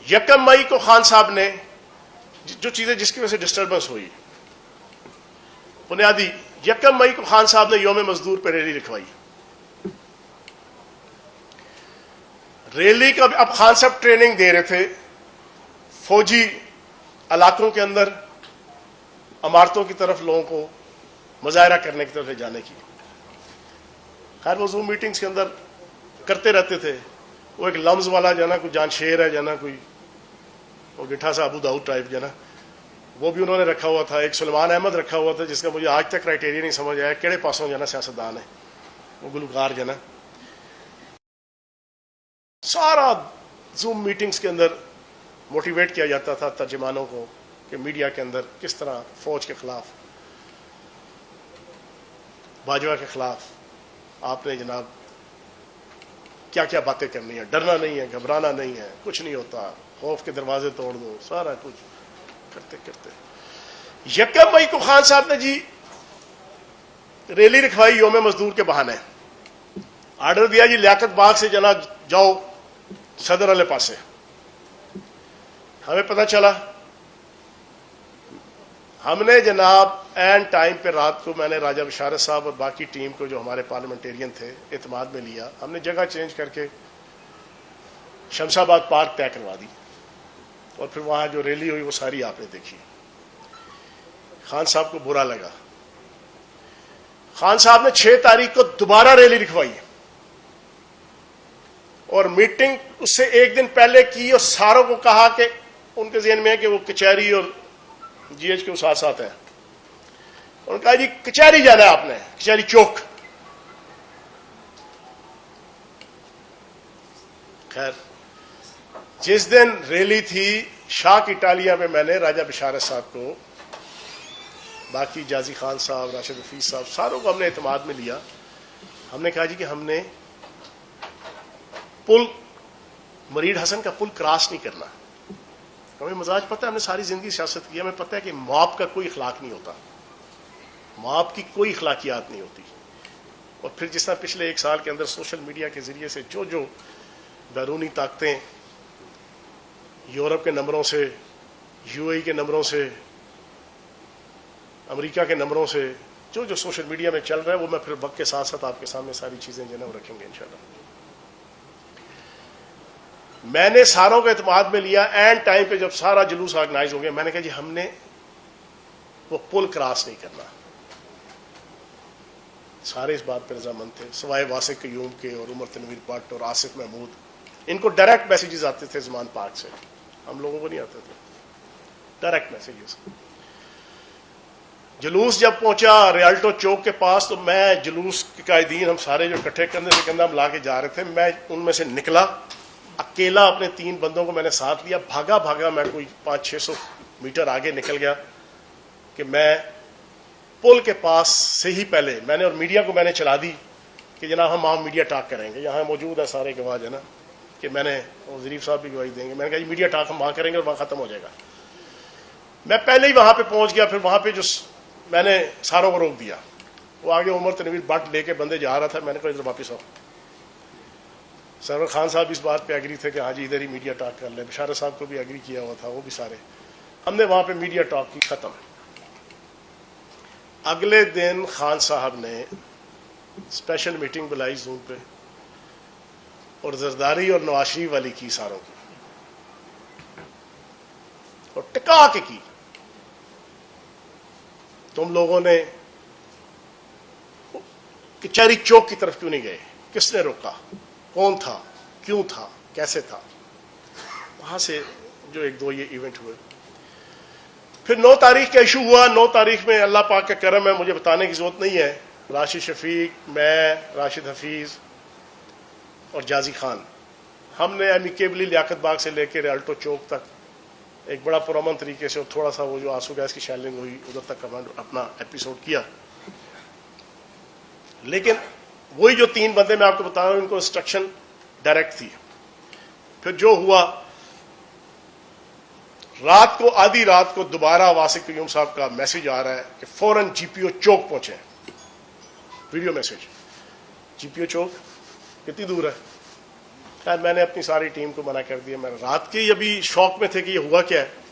یکم مئی کو خان صاحب نے جو چیزیں جس کی وجہ سے ڈسٹربنس ہوئی، بنیادی یکم مئی کو خان صاحب نے یوم مزدور پہ ریلی لکھوائی. ریلی کا اب خان صاحب ٹریننگ دے رہے تھے فوجی علاقوں کے اندر عمارتوں کی طرف لوگوں کو مظاہرہ کرنے کی طرف لے جانے کی. خیر وہ زوم میٹنگز کے اندر کرتے رہتے تھے. وہ ایک لمز والا جو ہے نا کوئی جان شیر ہے جو ہے نا کوئی وہ گٹھا سا ابو داؤد ٹائپ جو ہے نا وہ بھی انہوں نے رکھا ہوا تھا. ایک سلمان احمد رکھا ہوا تھا جس کا مجھے آج تک کرائٹیریا نہیں سمجھ آیا کیڑے پاسوں جو ہے نا سیاستدان ہے وہ گلوکار جو ہے نا. سارا زوم میٹنگز کے اندر موٹیویٹ کیا جاتا تھا ترجمانوں کو کہ میڈیا کے اندر کس طرح فوج کے خلاف، باجوہ کے خلاف آپ نے جناب کیا کیا باتیں کرنی ہیں، ڈرنا نہیں ہے، گھبرانا نہیں ہے، کچھ نہیں ہوتا، خوف کے دروازے توڑ دو، سارا کچھ کرتے کرتے. یکم مئی کو خان صاحب نے جی ریلی رکھوائی یوم مزدور کے بہانے. آرڈر دیا جی لیاقت باغ سے جناب جاؤ صدر والے پاسے. ہمیں پتہ چلا، ہم نے جناب این ٹائم پہ رات کو میں نے راجہ بشارت صاحب اور باقی ٹیم کو جو ہمارے پارلیمنٹیرین تھے اعتماد میں لیا. ہم نے جگہ چینج کر کے شمس آباد پارک طے کروا دی اور پھر وہاں جو ریلی ہوئی وہ ساری آپ نے دیکھی. خان صاحب کو برا لگا. خان صاحب نے 6 تاریخ کو دوبارہ ریلی لکھوائی اور میٹنگ اس سے ایک دن پہلے کی اور ساروں کو کہا کہ ان کے ذہن میں ہے کہ وہ کچہری اور جی ایچ کے ساتھ ساتھ ہیں. انہوں نے کہا جی کچہری جانا ہے آپ نے، کچہری چوک. خیر جس دن ریلی تھی شاک اٹالیا میں میں نے راجہ بشارت صاحب کو، باقی جازی خان صاحب، راشد حفیظ صاحب، ساروں کو ہم نے اعتماد میں لیا. ہم نے کہا جی کہ ہم نے پل مرید حسن کا پل کراس نہیں کرنا. ہمیں مزاج پتہ ہے، ہم نے ساری زندگی سیاست کی، ہمیں پتہ ہے کہ مواب کا کوئی اخلاق نہیں ہوتا، مواب کی کوئی اخلاقیات نہیں ہوتی. اور پھر جس طرح پچھلے 1 سال کے اندر سوشل میڈیا کے ذریعے سے جو بیرونی طاقتیں یورپ کے نمبروں سے، یو اے ای کے نمبروں سے، امریکہ کے نمبروں سے جو سوشل میڈیا میں چل رہا ہے وہ میں پھر وقت کے ساتھ ساتھ آپ کے سامنے ساری چیزیں جو ہے نا وہ رکھیں گے انشاءاللہ. میں نے ساروں کو اعتماد میں لیا. اینڈ ٹائم پہ جب سارا جلوس آرگنائز ہو گیا میں نے کہا جی ہم نے وہ پل کراس نہیں کرنا. سارے اس بات پہ رضامند تھے سوائے واسق قیوم کے اور عمر تنویر بٹ اور آصف محمود. ان کو ڈائریکٹ میسیجز آتے تھے زمان پارک سے، ہم لوگوں کو نہیں آتے تھے ڈائریکٹ میسیجز. جلوس جب پہنچا ریالٹو چوک کے پاس تو میں جلوس کے قائدین ہم سارے جو اکٹھے کندھے سے کندھا ملا کے جا رہے تھے، میں ان میں سے نکلا اکیلا، اپنے 3 بندوں کو میں نے ساتھ لیا. بھاگا میں کوئی 500-600 میٹر آگے نکل گیا کہ میں پل کے پاس سے ہی پہلے میں نے اور میڈیا کو میں نے چلا دی کہ جناب ہم وہاں میڈیا ٹاک کریں گے. یہاں موجود ہے سارے گواہ ہے نا کہ میں نے اور ظریف صاحب بھی گواہی دیں گے. میں نے کہا جی میڈیا ٹاک ہم وہاں کریں گے اور وہاں ختم ہو جائے گا. میں پہلے ہی وہاں پہ پہنچ گیا. پھر وہاں پہ جو میں نے ساروں کو روک دیا. وہ آگے عمر تنویر بٹ لے کے بندے جا رہا تھا. میں نے کہا ادھر واپس آؤ. سرور خان صاحب اس بات پہ ایگری تھے کہ ہاں جی ادھر ہی میڈیا ٹاک کر لیں. بشارت صاحب کو بھی ایگری کیا ہوا تھا، وہ بھی سارے. ہم نے وہاں پہ میڈیا ٹاک کی، ختم. اگلے دن خان صاحب نے اسپیشل میٹنگ بلائی زوم پہ اور زرداری اور نواز شریف والی کی ساروں کی اور ٹکا کے کی. تم لوگوں نے کچہری چوک کی طرف کیوں نہیں گئے؟ کس نے روکا؟ کون تھا؟ کیوں تھا؟ کیسے تھا؟ وہاں سے جو 1-2 یہ ایونٹ ہوئے. پھر 9 تاریخ کا ایشو ہوا. 9 تاریخ میں اللہ پاک کا کرم ہے، مجھے بتانے کی ضرورت نہیں ہے، راشد شفیق، میں، راشد حفیظ اور جازی خان، ہم نے امیکیبلی لیاقت باغ سے لے کے ریالٹو چوک تک ایک بڑا پرامن طریقے سے اور تھوڑا سا وہ جو آنسو گیس کی شیلنگ ہوئی ادھر تک اپنا ایپیسوڈ کیا. لیکن وہی جو 3 بندے میں آپ کو بتا رہا ہوں ان کو انسٹرکشن ڈائریکٹ تھی. پھر جو ہوا رات کو، آدھی رات کو دوبارہ واسق قیوم صاحب کا میسج آ رہا ہے کہ فوراً جی پی او چوک پہنچیں. Video message. جی پی او چوک کتنی دور ہے؟ میں نے اپنی ساری ٹیم کو منع کر دیا. میں رات کے ہی ابھی شوق میں تھے کہ یہ ہوا کیا ہے.